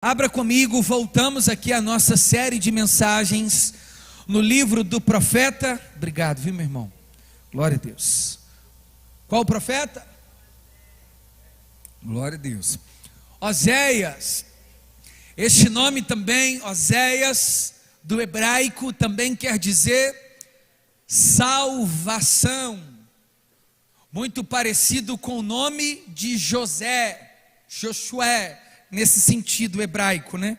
Abra comigo, voltamos aqui à nossa série de mensagens no livro do profeta. Obrigado, viu, meu irmão? Glória a Deus. Qual profeta? Glória a Deus. Oséias. Este nome também, Oséias, do hebraico, também quer dizer salvação. Muito parecido com o nome de José, Josué, nesse sentido hebraico, né?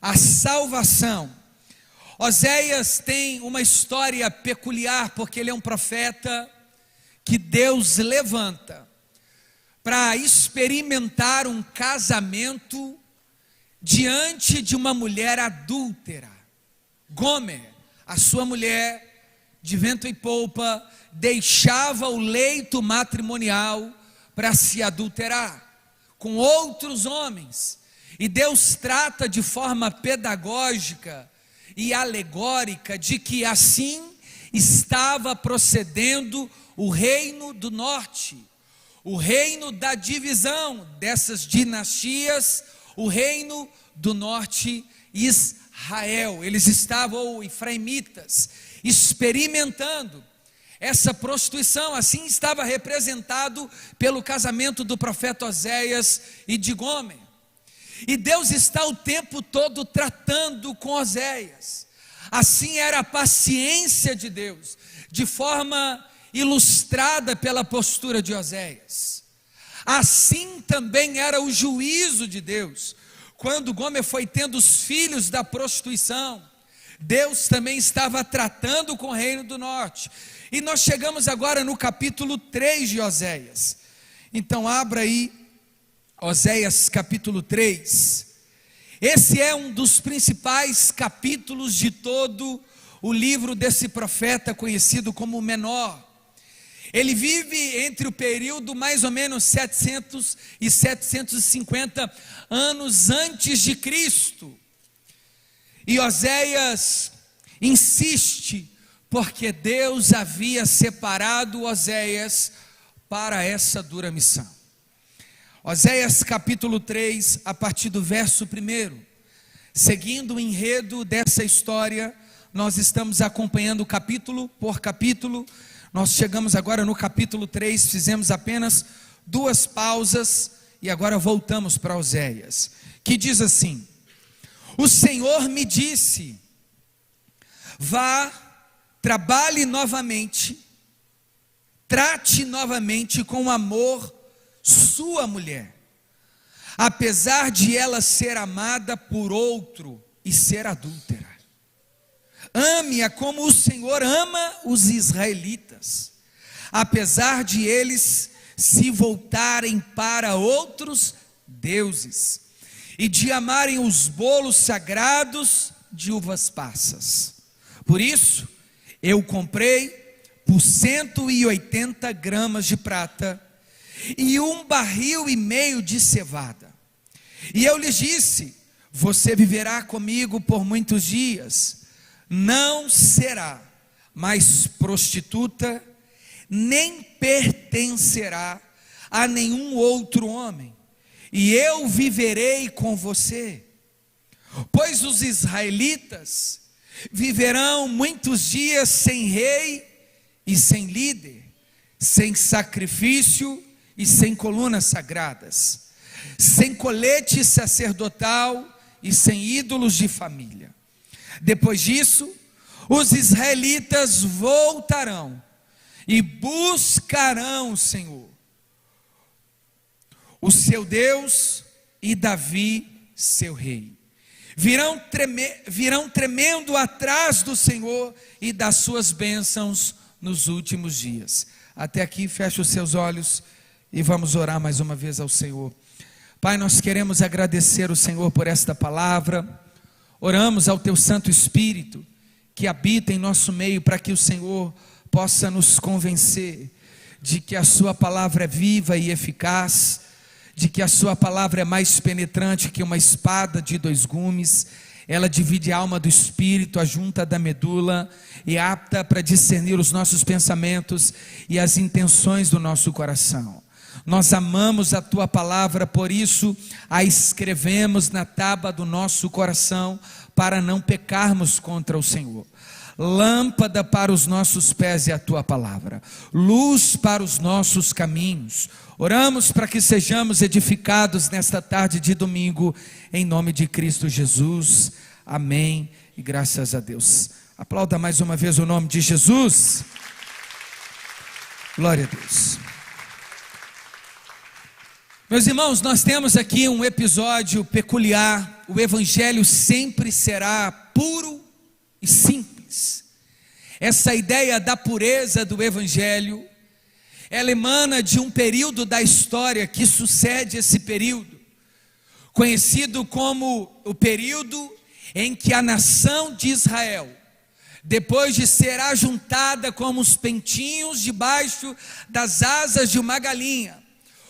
A salvação. Oséias tem uma história peculiar, porque ele é um profeta que Deus levanta para experimentar um casamento diante de uma mulher adúltera. Gomer, a sua mulher, de vento e polpa, deixava o leito matrimonial para se adulterar com outros homens, e Deus trata de forma pedagógica e alegórica de que assim estava procedendo o reino do norte, o reino da divisão dessas dinastias, o reino do norte, Israel. Eles estavam, efraimitas, experimentando essa prostituição. Assim estava representado pelo casamento do profeta Oséias e de Gomer. E Deus está o tempo todo tratando com Oséias. Assim era a paciência de Deus, de forma ilustrada pela postura de Oséias. Assim também era o juízo de Deus. Quando Gomer foi tendo os filhos da prostituição, Deus também estava tratando com o reino do norte. E nós chegamos agora no capítulo 3 de Oséias. Então abra aí Oséias capítulo 3. Esse é um dos principais capítulos de todo o livro desse profeta conhecido como menor. Ele vive entre o período mais ou menos 700 e 750 anos antes de Cristo. E Oséias insiste, porque Deus havia separado Oséias para essa dura missão. Oséias capítulo 3, a partir do verso 1. Seguindo o enredo dessa história, nós estamos acompanhando capítulo por capítulo. Nós chegamos agora no capítulo 3, fizemos apenas 2 pausas e agora voltamos para Oséias, que diz assim: o Senhor me disse, vá, trabalhe novamente, trate novamente com amor sua mulher, apesar de ela ser amada por outro e ser adúltera. Ame-a como o Senhor ama os israelitas, apesar de eles se voltarem para outros deuses e de amarem os bolos sagrados de uvas passas. Por isso, eu comprei por 180 gramas de prata e 1,5 barril de cevada. E eu lhes disse: você viverá comigo por muitos dias, não será mais prostituta, nem pertencerá a nenhum outro homem, e eu viverei com você. Pois os israelitas viverão muitos dias sem rei e sem líder, sem sacrifício e sem colunas sagradas, sem colete sacerdotal e sem ídolos de família. Depois disso, os israelitas voltarão e buscarão o Senhor, o seu Deus, e Davi, seu rei. Virão tremendo atrás do Senhor e das suas bênçãos nos últimos dias. Até aqui, feche os seus olhos e vamos orar mais uma vez ao Senhor. Pai, nós queremos agradecer o Senhor por esta palavra. Oramos ao Teu Santo Espírito que habita em nosso meio, para que o Senhor possa nos convencer de que a Sua palavra é viva e eficaz, de que a Sua palavra é mais penetrante que uma espada de 2 gumes. Ela divide a alma do espírito, a junta da medula, e é apta para discernir os nossos pensamentos e as intenções do nosso coração. Nós amamos a tua palavra, por isso a escrevemos na tábua do nosso coração, para não pecarmos contra o Senhor. Lâmpada para os nossos pés é a tua palavra, luz para os nossos caminhos. Oramos para que sejamos edificados nesta tarde de domingo, em nome de Cristo Jesus, amém e graças a Deus. Aplauda mais uma vez o nome de Jesus. Glória a Deus. Meus irmãos, nós temos aqui um episódio peculiar. O evangelho sempre será puro e simples. Essa ideia da pureza do evangelho, ela emana de um período da história que sucede esse período, conhecido como o período em que a nação de Israel, depois de ser ajuntada como os pentinhos debaixo das asas de uma galinha,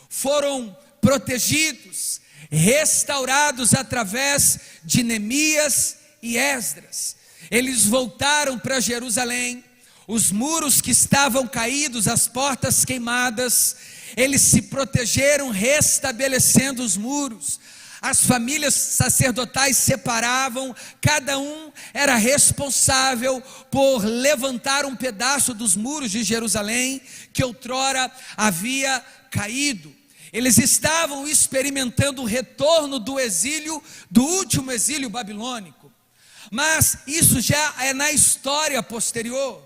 foram protegidos, restaurados através de Neemias e Esdras. Eles voltaram para Jerusalém, os muros que estavam caídos, as portas queimadas, eles se protegeram, restabelecendo os muros. As famílias sacerdotais separavam, cada um era responsável por levantar um pedaço dos muros de Jerusalém, que outrora havia caído. Eles estavam experimentando o retorno do exílio, do último exílio babilônico. Mas isso já é na história posterior.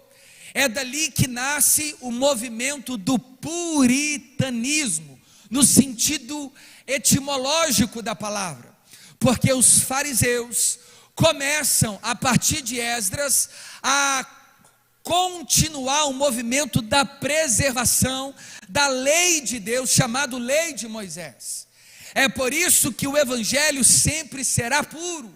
É dali que nasce o movimento do puritanismo, no sentido etimológico da palavra. Porque os fariseus começam, a partir de Esdras, a continuar o movimento da preservação da lei de Deus, chamado lei de Moisés. É por isso que o evangelho sempre será puro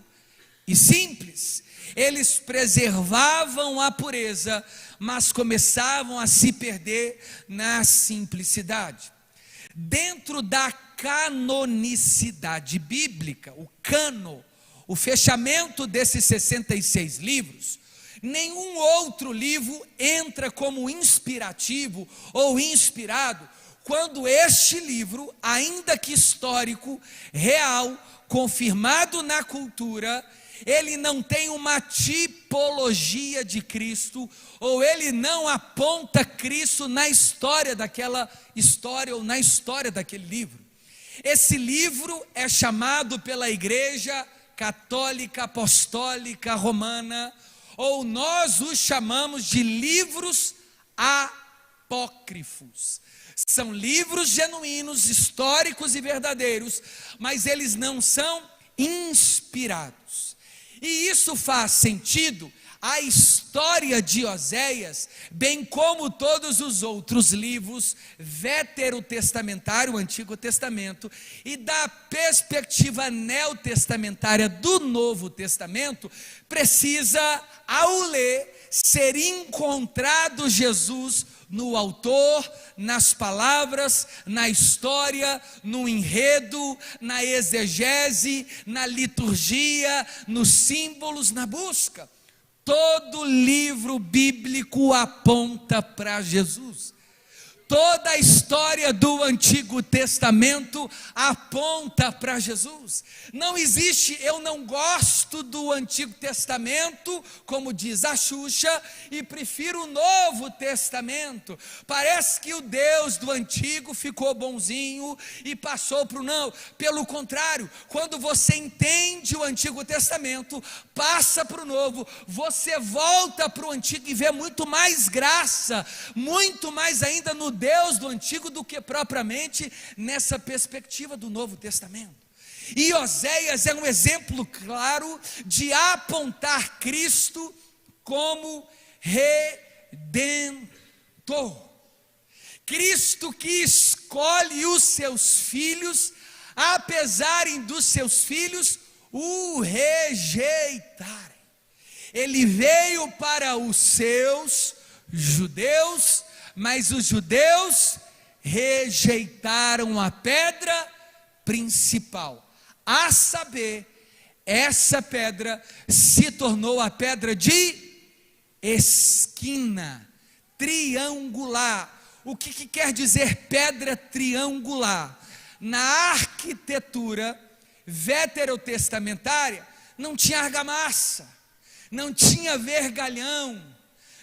e simples. Eles preservavam a pureza, mas começavam a se perder na simplicidade. Dentro da canonicidade bíblica, o cano, o fechamento desses 66 livros, nenhum outro livro entra como inspirativo ou inspirado, quando este livro, ainda que histórico, real, confirmado na cultura, ele não tem uma tipologia de Cristo, ou ele não aponta Cristo na história daquela história, ou na história daquele livro. Esse livro é chamado pela Igreja Católica Apostólica Romana, ou nós os chamamos de livros apócrifos. São livros genuínos, históricos e verdadeiros, mas eles não são inspirados. E isso faz sentido a história de Oséias, bem como todos os outros livros veterotestamentário, o Antigo Testamento, e da perspectiva neotestamentária do Novo Testamento, precisa, ao ler, ser encontrado Jesus no autor, nas palavras, na história, no enredo, na exegese, na liturgia, nos símbolos, na busca. Todo livro bíblico aponta para Jesus. Toda a história do Antigo Testamento aponta para Jesus. Não existe, eu não gosto do Antigo Testamento, como diz a Xuxa, e prefiro o Novo Testamento. Parece que o Deus do Antigo ficou bonzinho e passou para o não. Pelo contrário, quando você entende o Antigo Testamento, passa para o Novo, você volta para o Antigo e vê muito mais graça, muito mais ainda no Deus do Antigo do que propriamente nessa perspectiva do Novo Testamento. E Oséias é um exemplo claro de apontar Cristo como Redentor. Cristo que escolhe os seus filhos, apesar dos seus filhos o rejeitarem. Ele veio para os seus judeus, mas os judeus rejeitaram a pedra principal, a saber, essa pedra se tornou a pedra de esquina, triangular, o que quer dizer pedra triangular? Na arquitetura veterotestamentária, não tinha argamassa, não tinha vergalhão,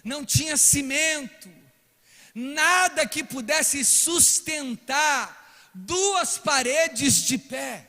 não tinha cimento, nada que pudesse sustentar duas paredes de pé.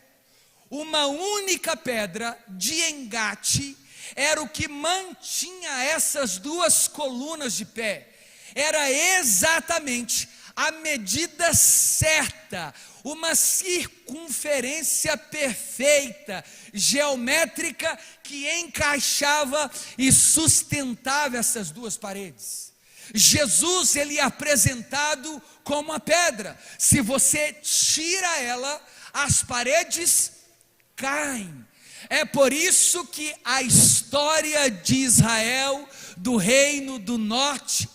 Uma única pedra de engate era o que mantinha essas duas colunas de pé. Era exatamente a medida certa, uma circunferência perfeita, geométrica, que encaixava e sustentava essas duas paredes. Jesus, ele é apresentado como uma pedra. Se você tira ela, as paredes caem. É por isso que a história de Israel, do reino do norte,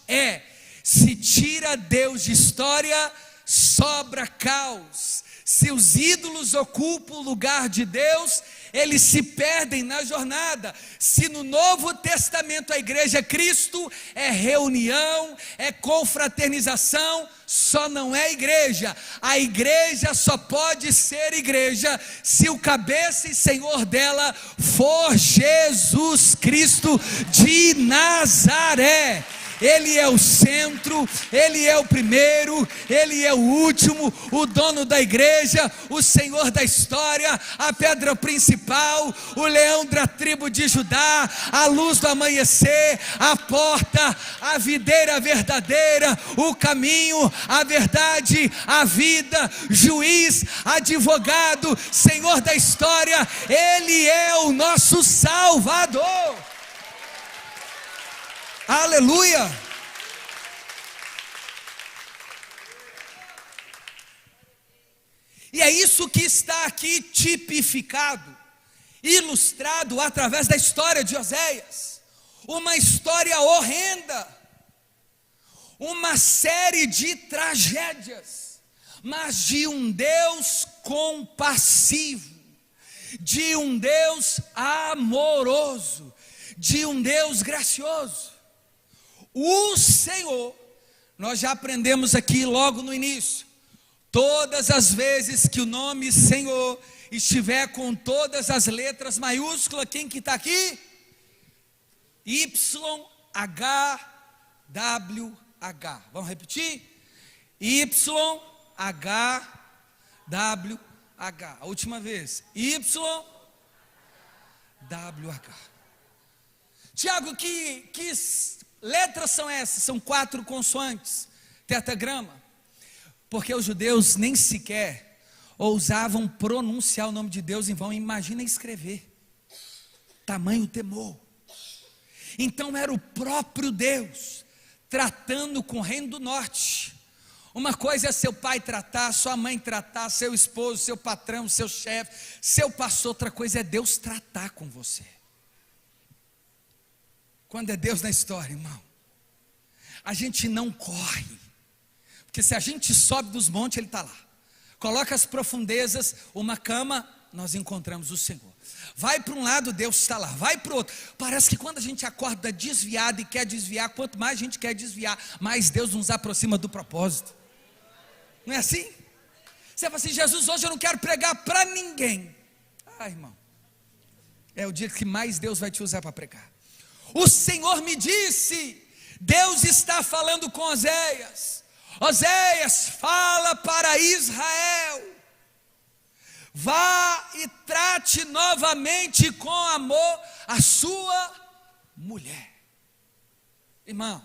se tira Deus de história, sobra caos. Se os ídolos ocupam o lugar de Deus, eles se perdem na jornada. Se no Novo Testamento a igreja é Cristo, é reunião, é confraternização, só não é igreja. A igreja só pode ser igreja se o cabeça e senhor dela for Jesus Cristo de Nazaré. Ele é o centro, Ele é o primeiro, Ele é o último, o dono da igreja, o Senhor da história, a pedra principal, o leão da tribo de Judá, a luz do amanhecer, a porta, a videira verdadeira, o caminho, a verdade, a vida, juiz, advogado, Senhor da história. Ele é o nosso Salvador. Aleluia! E é isso que está aqui tipificado, ilustrado através da história de Oséias. Uma história horrenda, uma série de tragédias, mas de um Deus compassivo, de um Deus amoroso, de um Deus gracioso. O Senhor, nós já aprendemos aqui logo no início, todas as vezes que o nome Senhor estiver com todas as letras maiúsculas, quem que está aqui? YHWH. Vamos repetir? YHWH. A última vez. YHWH. Tiago, que letras são essas? São 4 consoantes, tetragrama, porque os judeus nem sequer ousavam pronunciar o nome de Deus em vão. Imagina escrever, tamanho temor. Então era o próprio Deus tratando com o reino do norte. Uma coisa é seu pai tratar, sua mãe tratar, seu esposo, seu patrão, seu chefe, seu pastor. Outra coisa é Deus tratar com você. Quando é Deus na história, irmão, a gente não corre, porque se a gente sobe dos montes, Ele está lá. Coloca as profundezas, uma cama, nós encontramos o Senhor. Vai para um lado, Deus está lá. Vai para o outro. Parece que quando a gente acorda desviado e quer desviar, quanto mais a gente quer desviar, mais Deus nos aproxima do propósito. Não é assim? Você fala assim: Jesus, hoje eu não quero pregar para ninguém. Ah, irmão, é o dia que mais Deus vai te usar para pregar. O Senhor me disse, Deus está falando com Oséias. Oséias, fala para Israel, vá e trate novamente com amor a sua mulher. Irmão,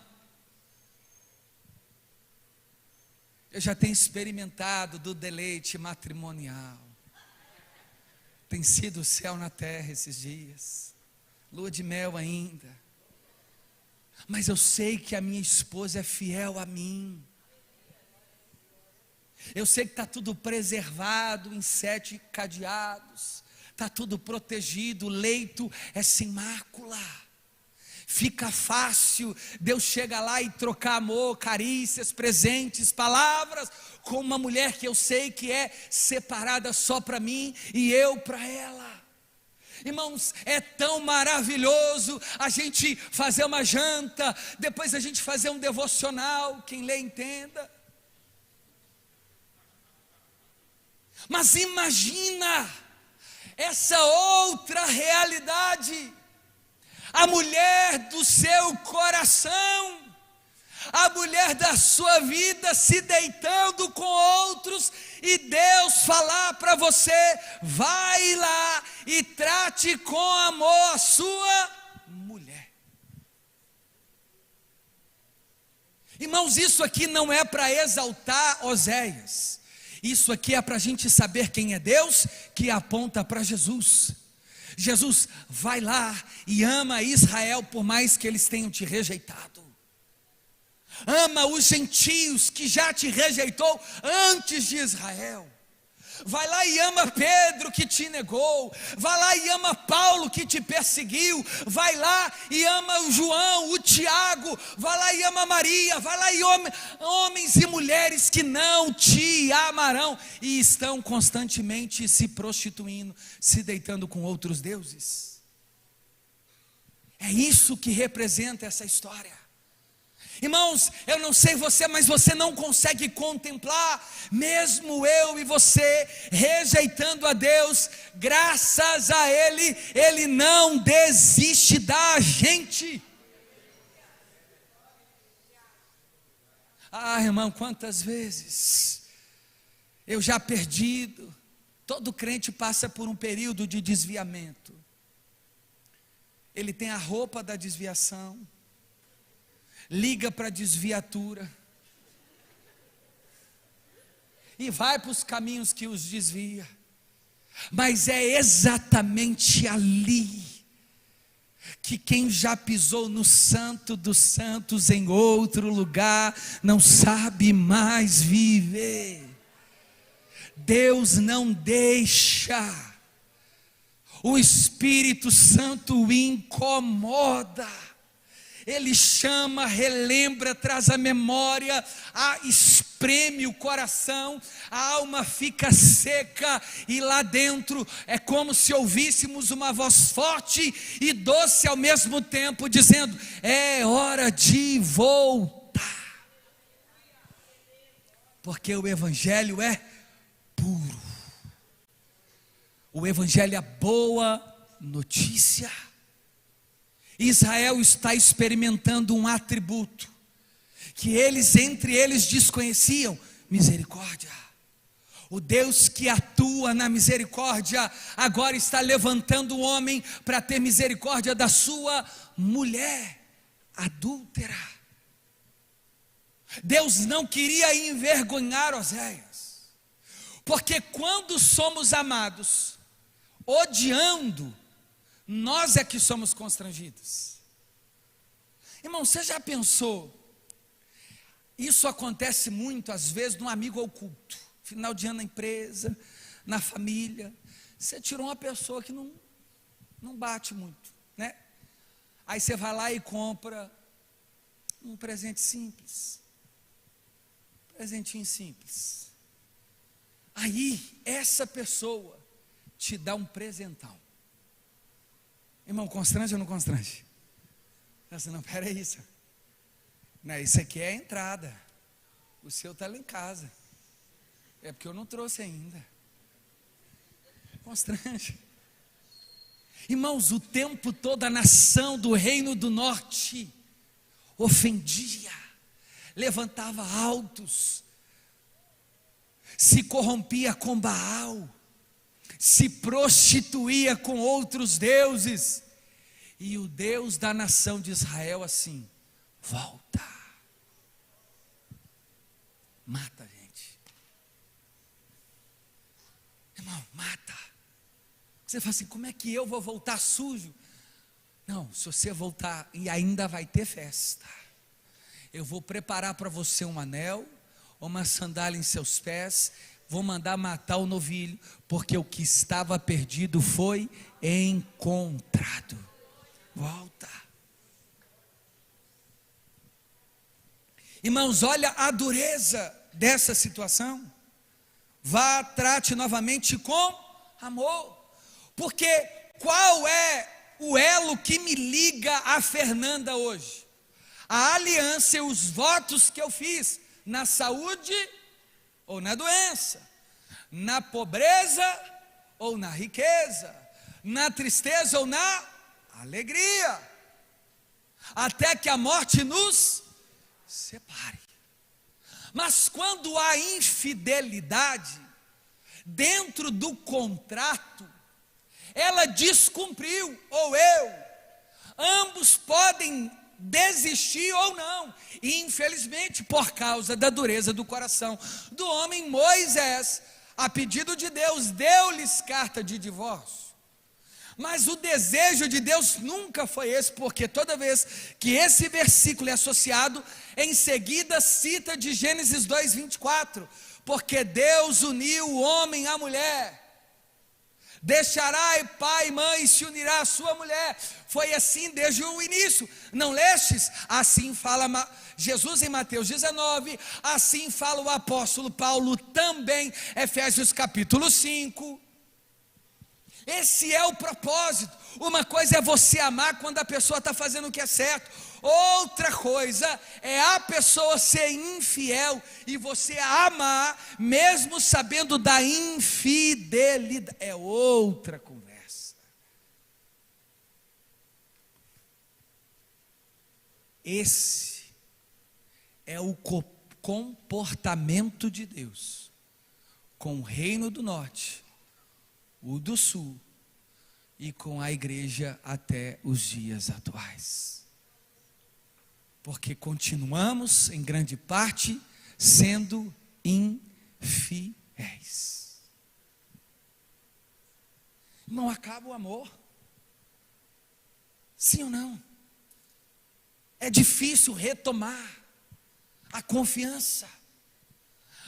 eu já tenho experimentado do deleite matrimonial. Tem sido o céu na terra esses dias, lua de mel ainda. Mas eu sei que a minha esposa é fiel a mim. Eu sei que está tudo preservado em 7 cadeados, está tudo protegido, o leito é sem mácula. Fica fácil Deus chega lá e trocar amor, carícias, presentes, palavras com uma mulher que eu sei que é separada só para mim e eu para ela. Irmãos, é tão maravilhoso a gente fazer uma janta, depois a gente fazer um devocional, quem lê entenda. Mas imagina essa outra realidade, a mulher do seu coração, a mulher da sua vida se deitando com outros, e Deus falar para você: vai lá e trate com amor a sua mulher. Irmãos, isso aqui não é para exaltar Oséias, isso aqui é para a gente saber quem é Deus, que aponta para Jesus. Jesus, vai lá e ama Israel, por mais que eles tenham te rejeitado. Ama os gentios que já te rejeitou antes de Israel. Vai lá e ama Pedro que te negou. Vai lá e ama Paulo que te perseguiu. Vai lá e ama o João, o Tiago. Vai lá e ama Maria. Vai lá e homens e mulheres que não te amarão e estão constantemente se prostituindo, se deitando com outros deuses. É isso que representa essa história. Irmãos, eu não sei você, mas você não consegue contemplar, mesmo eu e você, rejeitando a Deus, graças a Ele, Ele não desiste da gente. Ah, irmão, quantas vezes eu já perdido, todo crente passa por um período de desviamento. Ele tem a roupa da desviação, liga para a desviatura e vai para os caminhos que os desvia, mas é exatamente ali que quem já pisou no santo dos santos em outro lugar não sabe mais viver. Deus não deixa, o Espírito Santo incomoda. Ele chama, relembra, traz a memória, espreme o coração, a alma fica seca, e lá dentro é como se ouvíssemos uma voz forte e doce ao mesmo tempo, dizendo: é hora de voltar, porque o Evangelho é puro, o Evangelho é a boa notícia. Israel está experimentando um atributo que entre eles desconheciam: misericórdia. O Deus que atua na misericórdia agora está levantando o homem para ter misericórdia da sua mulher adúltera. Deus não queria envergonhar Oséias, porque quando somos amados, odiando, nós é que somos constrangidos. Irmão, você já pensou? Isso acontece muito às vezes num amigo oculto, final de ano na empresa, na família. Você tirou uma pessoa que não bate muito, né? Aí você vai lá e compra um presente simples, presentinho simples. Aí essa pessoa te dá um presentão. Irmão, constrange ou não constrange? Não, peraí, isso. Não, isso aqui é a entrada. O seu está lá em casa. É porque eu não trouxe ainda. Constrange. Irmãos, o tempo todo a nação do Reino do Norte ofendia, levantava altos, se corrompia com Baal, se prostituía com outros deuses, e o Deus da nação de Israel assim: volta, mata a gente, irmão, mata. Você fala assim: como é que eu vou voltar sujo? Não, se você voltar, e ainda vai ter festa, eu vou preparar para você um anel, uma sandália em seus pés, vou mandar matar o novilho, porque o que estava perdido foi encontrado. Volta. Irmãos, olha a dureza dessa situação. Vá, trate novamente com amor, porque qual é o elo que me liga a Fernanda hoje? A aliança e os votos que eu fiz na saúde ou na doença, na pobreza ou na riqueza, na tristeza ou na alegria, até que a morte nos separe. Mas quando há infidelidade dentro do contrato, ela descumpriu ou eu, ambos podem desistir ou não. E infelizmente, por causa da dureza do coração do homem, Moisés, a pedido de Deus, deu-lhes carta de divórcio. Mas o desejo de Deus nunca foi esse, porque toda vez que esse versículo é associado, em seguida cita de Gênesis 2:24, porque Deus uniu o homem à mulher, deixará pai e mãe e se unirá à sua mulher. Foi assim desde o início, não lestes? Assim fala Jesus em Mateus 19, assim fala o apóstolo Paulo também, Efésios capítulo 5. Esse é o propósito. Uma coisa é você amar quando a pessoa está fazendo o que é certo, outra coisa é a pessoa ser infiel e você amar mesmo sabendo da infidelidade. É outra conversa. Esse é o comportamento de Deus com o reino do norte, o do sul e com a igreja até os dias atuais. Porque continuamos, em grande parte, sendo infiéis. Não acaba o amor? Sim ou não? É difícil retomar a confiança.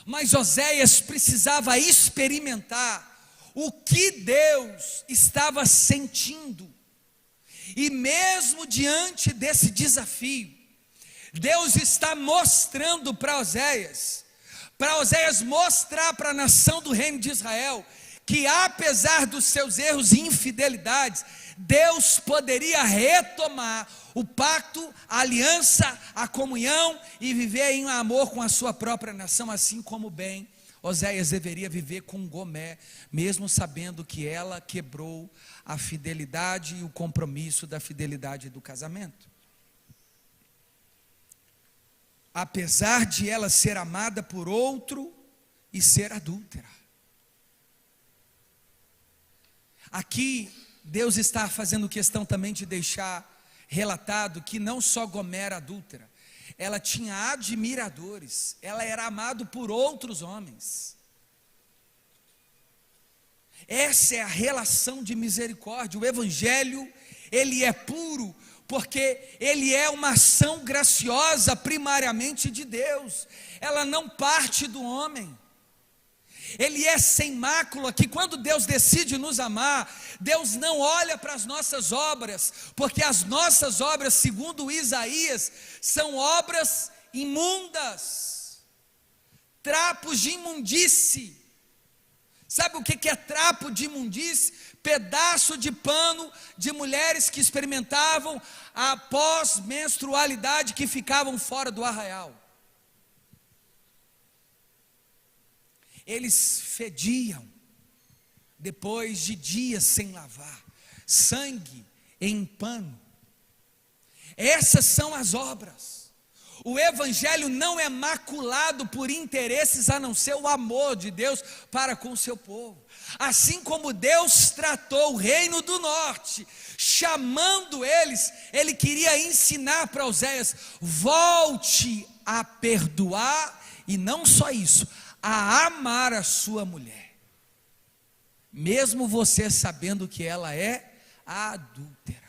Mas Oséias precisava experimentar o que Deus estava sentindo. E mesmo diante desse desafio, Deus está mostrando para Oséias mostrar para a nação do reino de Israel, que apesar dos seus erros e infidelidades, Deus poderia retomar o pacto, a aliança, a comunhão e viver em amor com a sua própria nação, assim como bem Oséias deveria viver com Gomé, mesmo sabendo que ela quebrou a fidelidade e o compromisso da fidelidade do casamento. Apesar de ela ser amada por outro e ser adúltera. Aqui, Deus está fazendo questão também de deixar relatado que não só Gomé era adúltera, ela tinha admiradores, ela era amada por outros homens. Essa é a relação de misericórdia. O evangelho, ele é puro, porque ele é uma ação graciosa primariamente de Deus, ela não parte do homem. Ele é sem mácula, que quando Deus decide nos amar, Deus não olha para as nossas obras, porque as nossas obras, segundo Isaías, são obras imundas, trapos de imundície. Sabe o que é trapo de imundície? Pedaço de pano de mulheres que experimentavam a pós-menstrualidade, que ficavam fora do arraial. Eles fediam, depois de dias sem lavar, sangue em pano. Essas são as obras. O evangelho não é maculado por interesses, a não ser o amor de Deus para com o seu povo. Assim como Deus tratou o reino do norte, chamando eles, Ele queria ensinar para Oséias: volte a perdoar, e não só isso, a amar a sua mulher, mesmo você sabendo que ela é adúltera.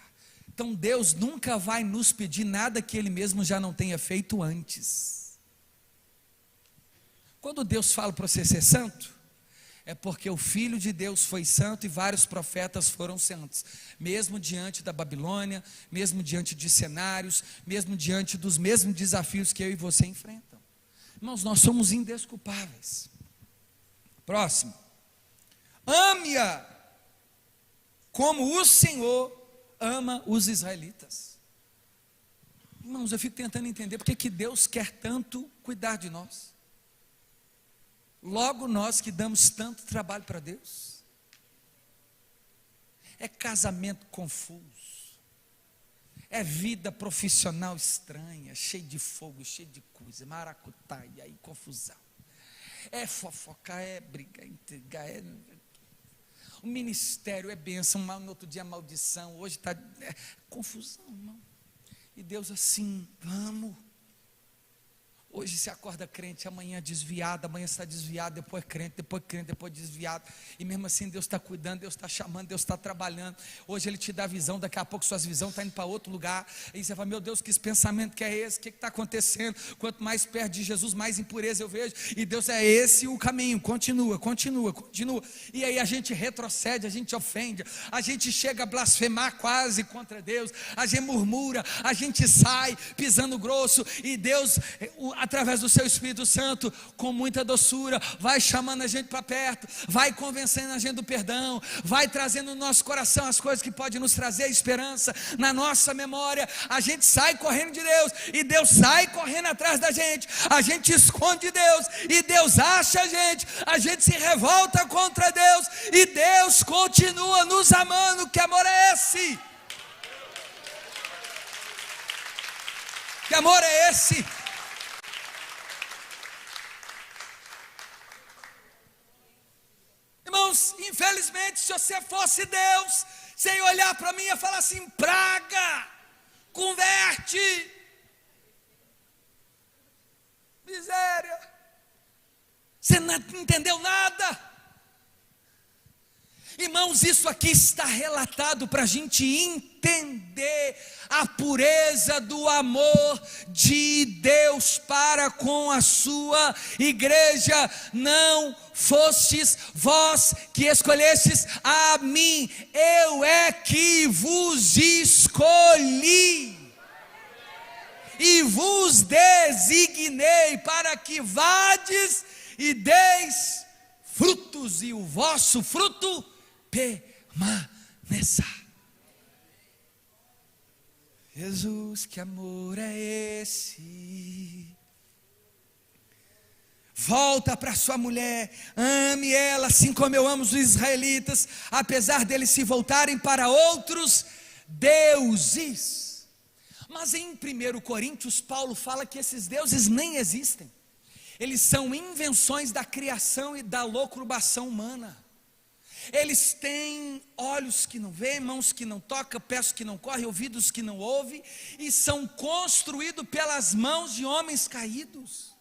Então Deus nunca vai nos pedir nada que Ele mesmo já não tenha feito antes. Quando Deus fala para você ser santo, é porque o Filho de Deus foi santo e vários profetas foram santos, mesmo diante da Babilônia, mesmo diante de cenários, mesmo diante dos mesmos desafios que eu e você enfrentam. Irmãos, nós somos indesculpáveis. Próximo. Ame-a como o Senhor ama os israelitas. Irmãos, eu fico tentando entender porque que Deus quer tanto cuidar de nós. Logo nós que damos tanto trabalho para Deus. É casamento confuso. É vida profissional estranha, cheio de fogo, cheio de coisa, maracutaia, aí confusão. É fofocar, é briga, é intrigar, o ministério é bênção, no outro dia é maldição, hoje está confusão, irmão. E Deus assim, vamos. Hoje se acorda crente, amanhã desviado, amanhã está desviado, depois crente, depois desviado. E mesmo assim Deus está cuidando, Deus está chamando, Deus está trabalhando. Hoje Ele te dá visão, daqui a pouco suas visões estão indo para outro lugar. Aí você fala, meu Deus, que pensamento que é esse? O que está acontecendo? Quanto mais perto de Jesus, mais impureza eu vejo. E Deus é esse o caminho, continua. E aí a gente retrocede, a gente ofende, a gente chega a blasfemar quase contra Deus, a gente murmura, a gente sai pisando grosso. E Deus, através do seu Espírito Santo, com muita doçura, vai chamando a gente para perto, vai convencendo a gente do perdão, vai trazendo no nosso coração as coisas que podem nos trazer esperança, na nossa memória. A gente sai correndo de Deus, e Deus sai correndo atrás da gente. A gente esconde Deus, e Deus acha a gente se revolta contra Deus, e Deus continua nos amando. Que amor é esse? Que amor é esse? Irmãos, infelizmente, se você fosse Deus, você ia olhar para mim e ia falar assim: praga, converte, miséria, você não entendeu nada. Irmãos, isso aqui está relatado para a gente entender a pureza do amor de Deus para com a sua igreja. Não fostes vós que escolhestes a mim, eu é que vos escolhi e vos designei para que vades e deis frutos, e o vosso fruto permaneça. Jesus, que amor é esse? Volta para sua mulher, ame ela assim como eu amo os israelitas, apesar deles se voltarem para outros deuses. Mas em 1 Coríntios, Paulo fala que esses deuses nem existem. Eles são invenções da criação e da locubração humana. Eles têm olhos que não veem, mãos que não tocam, pés que não correm, ouvidos que não ouvem, e são construídos pelas mãos de homens caídos,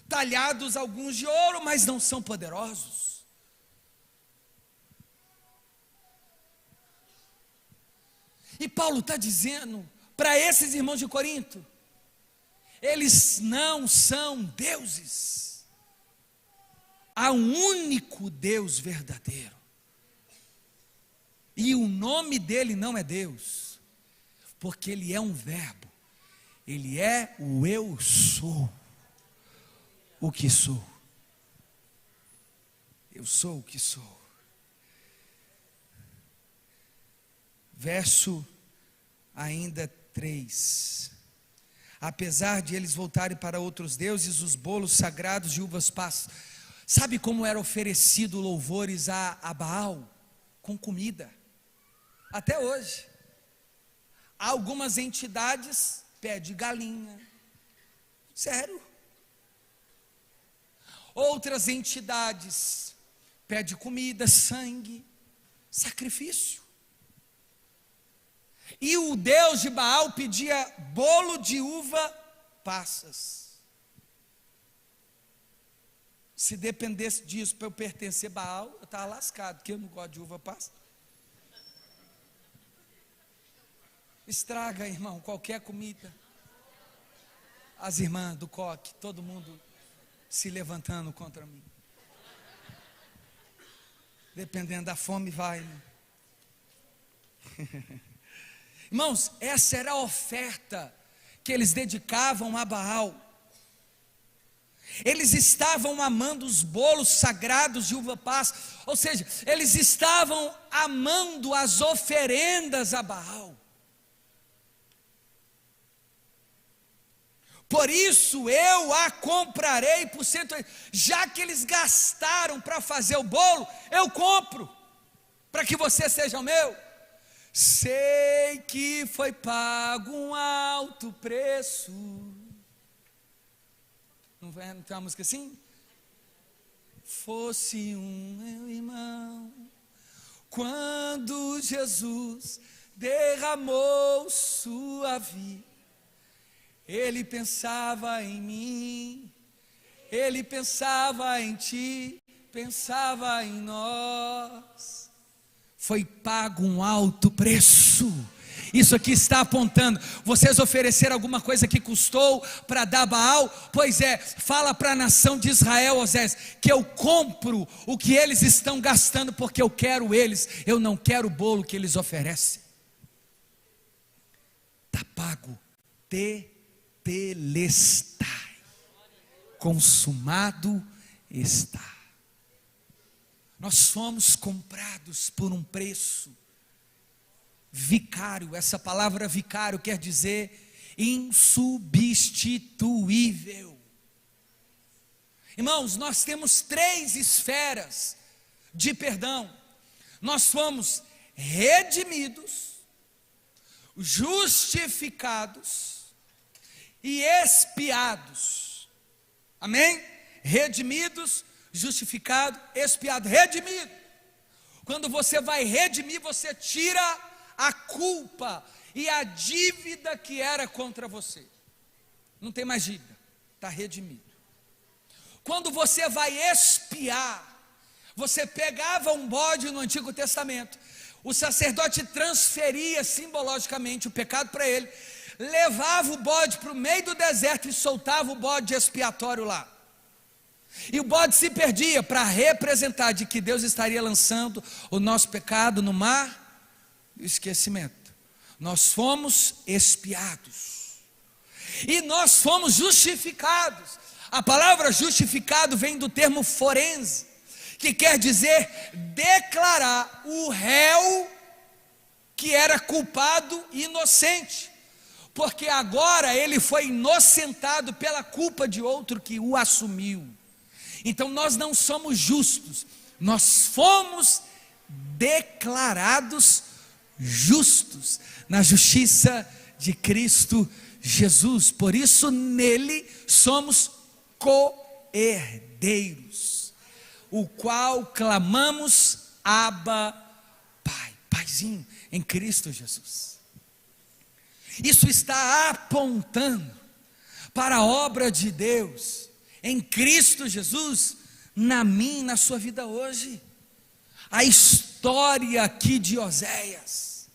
talhados alguns de ouro, mas não são poderosos. E Paulo está dizendo para esses irmãos de Corinto: eles não são deuses. Há um único Deus verdadeiro. E o nome dele não é Deus, porque ele é um verbo. Ele é o eu sou, o que sou. Eu sou o que sou. Verso ainda 3. Apesar de eles voltarem para outros deuses, os bolos sagrados de uvas passas. Sabe como era oferecido louvores a Baal? Com comida. Até hoje. Algumas entidades pedem galinha. Sério. Outras entidades pedem comida, sangue, sacrifício. E o Deus de Baal pedia bolo de uva passas. Se dependesse disso para eu pertencer a Baal, eu estava lascado, porque eu não gosto de uva passa. Estraga, irmão, qualquer comida. As irmãs do coque, todo mundo se levantando contra mim. Dependendo da fome, vai, né? Irmãos, essa era a oferta que eles dedicavam a Baal. Eles estavam amando os bolos sagrados de uva passa, ou seja, eles estavam amando as oferendas a Baal. Por isso eu a comprarei por 180. Já que eles gastaram para fazer o bolo, eu compro, para que você seja o meu. Sei que foi pago um alto preço. Não tem uma música assim? Fosse um meu irmão, quando Jesus derramou sua vida, Ele pensava em mim, Ele pensava em ti, pensava em nós. Foi pago um alto preço. Isso aqui está apontando, vocês ofereceram alguma coisa que custou para dar Baal? Pois é, fala para a nação de Israel, Osés, que eu compro o que eles estão gastando, porque eu quero eles, eu não quero o bolo que eles oferecem. Está pago, tetelestai, consumado está. Nós fomos comprados por um preço. Vicário, essa palavra vicário quer dizer insubstituível. Irmãos, nós temos 3 esferas de perdão. Nós fomos redimidos, justificados e expiados. Amém? Redimidos, justificado, expiado. Redimido. Quando você vai redimir, você tira a culpa e a dívida que era contra você. Não tem mais dívida, está redimido. Quando você vai expiar, você pegava um bode no Antigo Testamento, o sacerdote transferia simbologicamente o pecado para ele, levava o bode para o meio do deserto e soltava o bode expiatório lá. E o bode se perdia para representar de que Deus estaria lançando o nosso pecado no mar do esquecimento. Nós fomos expiados e nós fomos justificados. A palavra justificado vem do termo forense, que quer dizer declarar o réu que era culpado e inocente, porque agora ele foi inocentado pela culpa de outro que o assumiu. Então nós não somos justos, nós fomos declarados justos na justiça de Cristo Jesus. Por isso nele somos co-herdeiros, o qual clamamos Abba, Pai, Paizinho, em Cristo Jesus. Isso está apontando para a obra de Deus em Cristo Jesus, na minha e na sua vida hoje. A história aqui de Oséias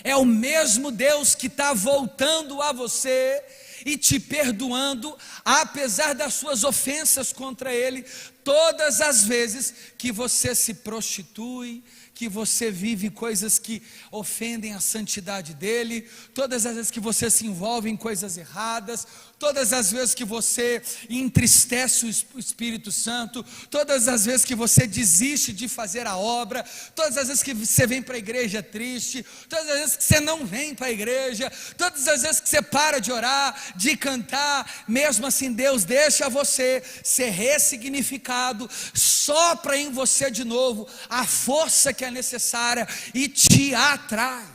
é o mesmo Deus que está voltando a você e te perdoando, apesar das suas ofensas contra Ele, todas as vezes que você se prostitui, que você vive coisas que ofendem a santidade dEle, todas as vezes que você se envolve em coisas erradas, todas as vezes que você entristece o Espírito Santo, todas as vezes que você desiste de fazer a obra, todas as vezes que você vem para a igreja triste, todas as vezes que você não vem para a igreja, todas as vezes que você para de orar, de cantar, mesmo assim Deus deixa você ser ressignificado, sopra em você de novo a força que é necessária e te atrai.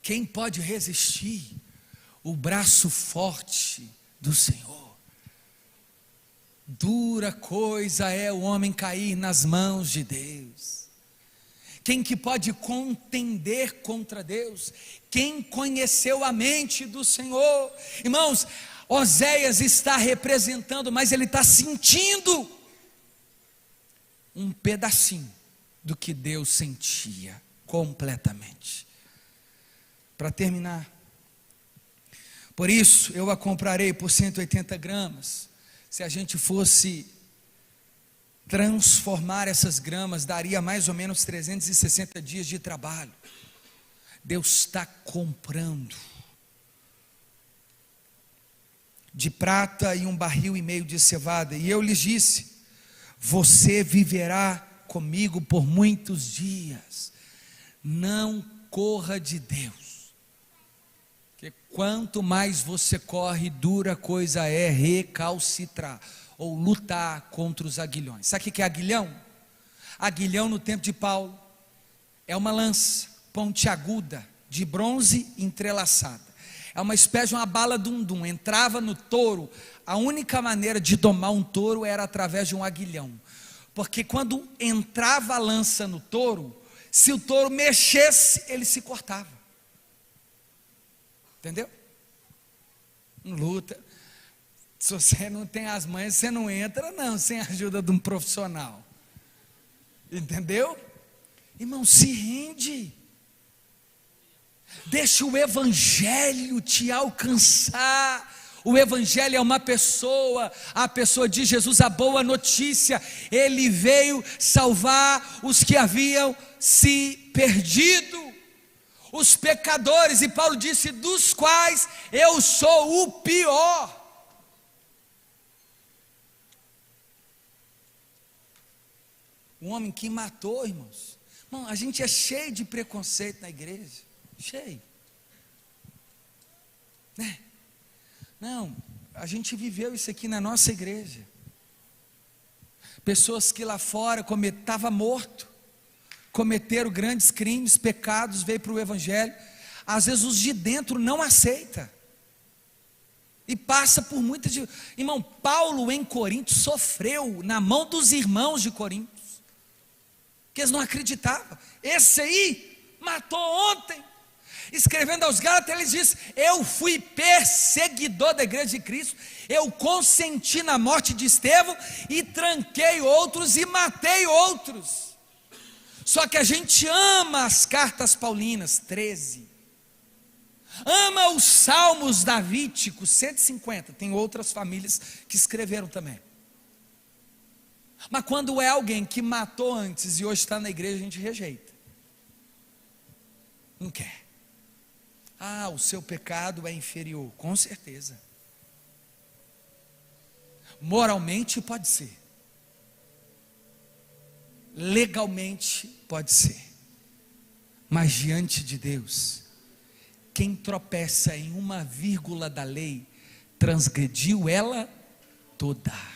Quem pode resistir o braço forte do Senhor? Dura coisa é o homem cair nas mãos de Deus. Quem que pode contender contra Deus? Quem conheceu a mente do Senhor? Irmãos, Oséias está representando, mas ele está sentindo um pedacinho do que Deus sentia completamente. Para terminar, por isso eu a comprarei por 180 gramas. Se a gente fosse transformar essas gramas, daria mais ou menos 360 dias de trabalho. Deus está comprando de prata e 1,5 barril de cevada. E eu lhes disse: você viverá comigo por muitos dias. Não corra de Deus. O Porque quanto mais você corre, dura coisa é recalcitrar ou lutar contra os aguilhões. Sabe o que é aguilhão? Aguilhão no tempo de Paulo é uma lança pontiaguda de bronze entrelaçada. É uma espécie de uma bala dum-dum. Entrava no touro. A única maneira de domar um touro era através de um aguilhão. Porque quando entrava a lança no touro, se o touro mexesse, ele se cortava. Entendeu? Luta. Se você não tem as manhas, você não entra não, sem a ajuda de um profissional. Entendeu? Irmão, se rende. Deixa o evangelho te alcançar. O evangelho é uma pessoa, a pessoa de Jesus, a boa notícia. Ele veio salvar os que haviam se perdido, os pecadores, e Paulo disse, dos quais eu sou o pior. Um homem que matou, irmãos. Irmão, a gente é cheio de preconceito na igreja. Cheio. Né? Não, a gente viveu isso aqui na nossa igreja. Pessoas que lá fora estavam morto, cometeram grandes crimes, pecados, veio para o evangelho. Às vezes os de dentro não aceitam. E passa por muitas... Irmão, Paulo em Corinto sofreu na mão dos irmãos de Corinto. Que eles não acreditavam. Esse aí matou ontem. Escrevendo aos Gálatas, ele diz: eu fui perseguidor da igreja de Cristo, eu consenti na morte de Estevão, e tranquei outros e matei outros. Só que a gente ama as cartas paulinas, 13, ama os salmos davídicos, 150, tem outras famílias que escreveram também. Mas quando é alguém que matou antes e hoje está na igreja, a gente rejeita. Não quer. Ah, o seu pecado é inferior. Com certeza. Moralmente pode ser. Legalmente pode ser. Mas diante de Deus, quem tropeça em uma vírgula da lei, transgrediu ela toda.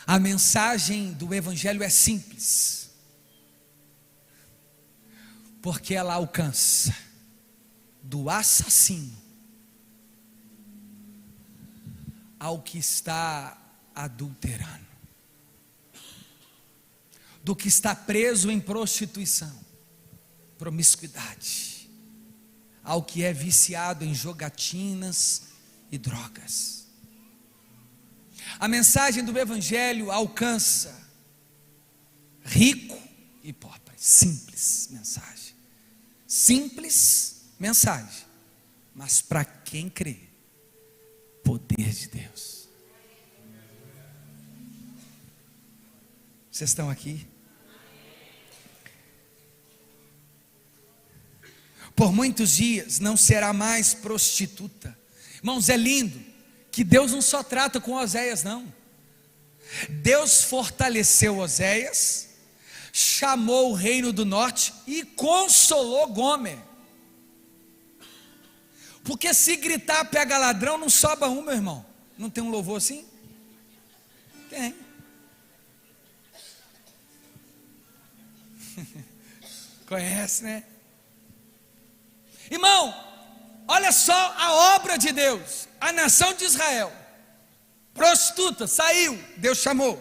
A mensagem do evangelho é simples, porque ela alcança do assassino ao que está adulterando, do que está preso em prostituição, promiscuidade, ao que é viciado em jogatinas e drogas. A mensagem do evangelho alcança rico e pobre. Simples mensagem. Simples mensagem. Mas para quem crê, poder de Deus. Vocês estão aqui? Por muitos dias não será mais prostituta. Irmãos, é lindo que Deus não só trata com Oséias, não. Deus fortaleceu Oséias, chamou o reino do norte e consolou Gomer. Porque se gritar pega ladrão, não sobra um, meu irmão. Não tem um louvor assim? Tem. Conhece, né? Irmão, olha só a obra de Deus. A nação de Israel, prostituta, saiu, Deus chamou.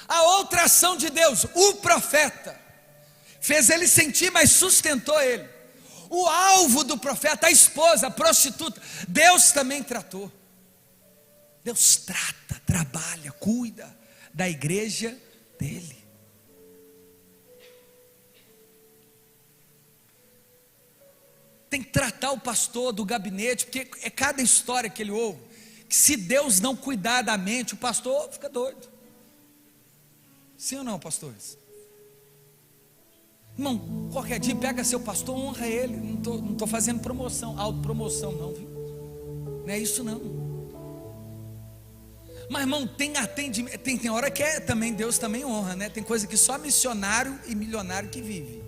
A outra ação de Deus, o profeta, fez ele sentir, mas sustentou ele. O alvo do profeta, a esposa, a prostituta, Deus também tratou. Deus trata, trabalha, cuida da igreja dele. Tem que tratar o pastor do gabinete, porque é cada história que ele ouve, que se Deus não cuidar da mente, o pastor fica doido. Sim ou não, pastores? Irmão, qualquer dia pega seu pastor, honra ele. Não estou fazendo promoção, autopromoção não, viu? Não é isso não. Mas irmão, tem atendimento, tem hora que também Deus também honra, né? Tem coisa que só missionário e milionário que vive.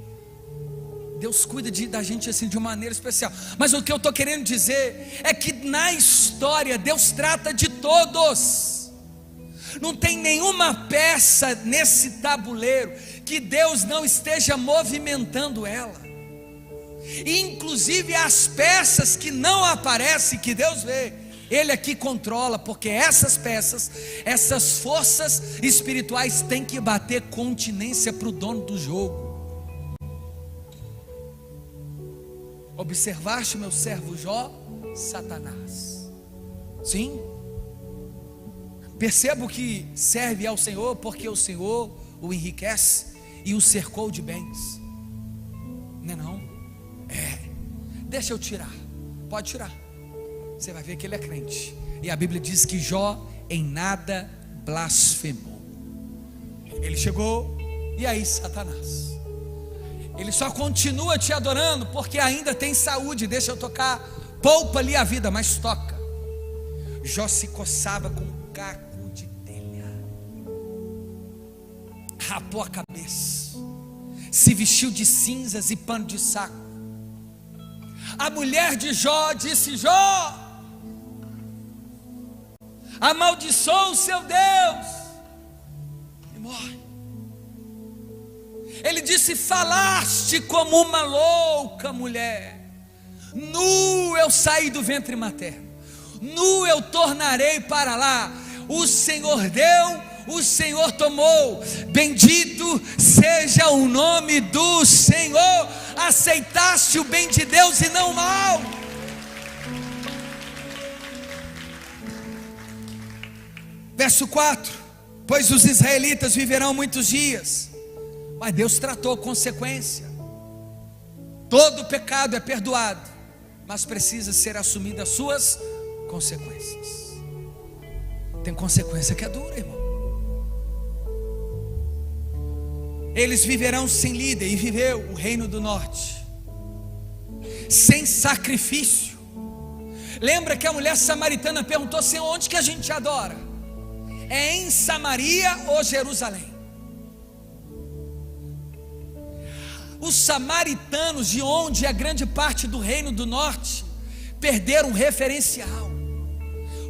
Deus cuida da gente assim de uma maneira especial. Mas o que eu estou querendo dizer é que na história Deus trata de todos. Não tem nenhuma peça nesse tabuleiro que Deus não esteja movimentando ela. Inclusive as peças que não aparecem, que Deus vê, Ele aqui controla, porque essas peças, essas forças espirituais têm que bater continência para o dono do jogo. Observaste meu servo Jó? Satanás. Sim. Percebo que serve ao Senhor porque o Senhor o enriquece e o cercou de bens. Não é não? Deixa eu tirar. Pode tirar. Você vai ver que ele é crente. E a Bíblia diz que Jó em nada blasfemou. Ele chegou, e aí Satanás? Ele só continua te adorando porque ainda tem saúde. Deixa eu tocar. Poupa-lhe a vida, mas toca. Jó se coçava com um caco de telha, rapou a cabeça, se vestiu de cinzas e pano de saco. A mulher de Jó disse: Jó, amaldiçoa o seu Deus e morre. Ele disse: falaste como uma louca mulher. Nu eu saí do ventre materno, nu eu tornarei para lá. O Senhor deu, o Senhor tomou. Bendito seja o nome do Senhor. Aceitaste o bem de Deus e não o mal. Verso 4: pois os israelitas viverão muitos dias. Mas Deus tratou consequência. Todo pecado é perdoado, mas precisa ser assumido as suas consequências. Tem consequência que é dura, irmão. Eles viverão sem líder, e viveu o reino do norte sem sacrifício. Lembra que a mulher samaritana perguntou: Senhor, onde que a gente adora? É em Samaria ou Jerusalém? Os samaritanos, de onde a grande parte do reino do norte, perderam o referencial.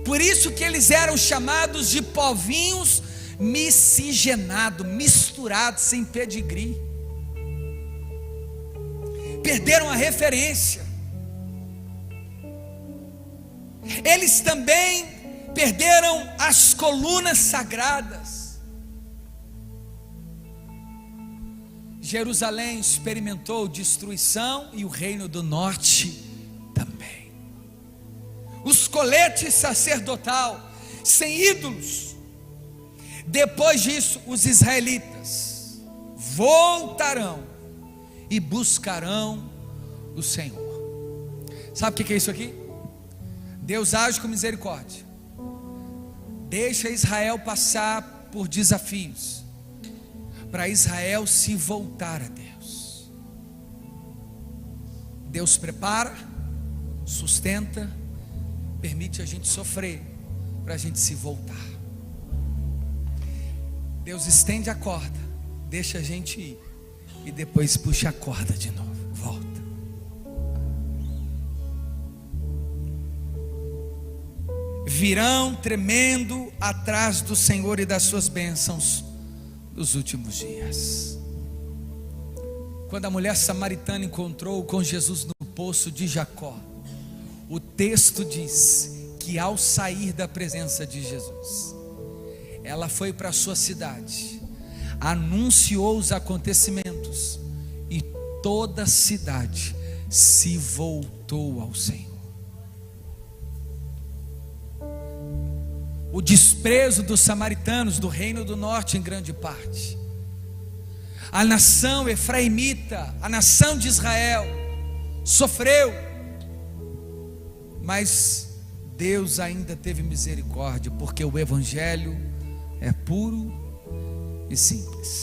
Por isso que eles eram chamados de povinhos miscigenados, misturados, sem pedigree. Perderam a referência. Eles também perderam as colunas sagradas. Jerusalém experimentou destruição e o reino do norte também. Os coletes sacerdotal, sem ídolos. Depois disso, os israelitas voltarão e buscarão o Senhor. Sabe o que é isso aqui? Deus age com misericórdia, deixa Israel passar por desafios, para Israel se voltar a Deus. Deus prepara, sustenta, permite a gente sofrer, para a gente se voltar. Deus estende a corda, deixa a gente ir, e depois puxa a corda de novo, volta. Virão tremendo atrás do Senhor e das suas bênçãos nos últimos dias. Quando a mulher samaritana encontrou com Jesus no poço de Jacó, o texto diz que ao sair da presença de Jesus, ela foi para a sua cidade, anunciou os acontecimentos, e toda a cidade se voltou ao Senhor. O desprezo dos samaritanos do reino do norte, em grande parte, a nação efraimita, a nação de Israel, sofreu, mas Deus ainda teve misericórdia, porque o evangelho é puro e simples.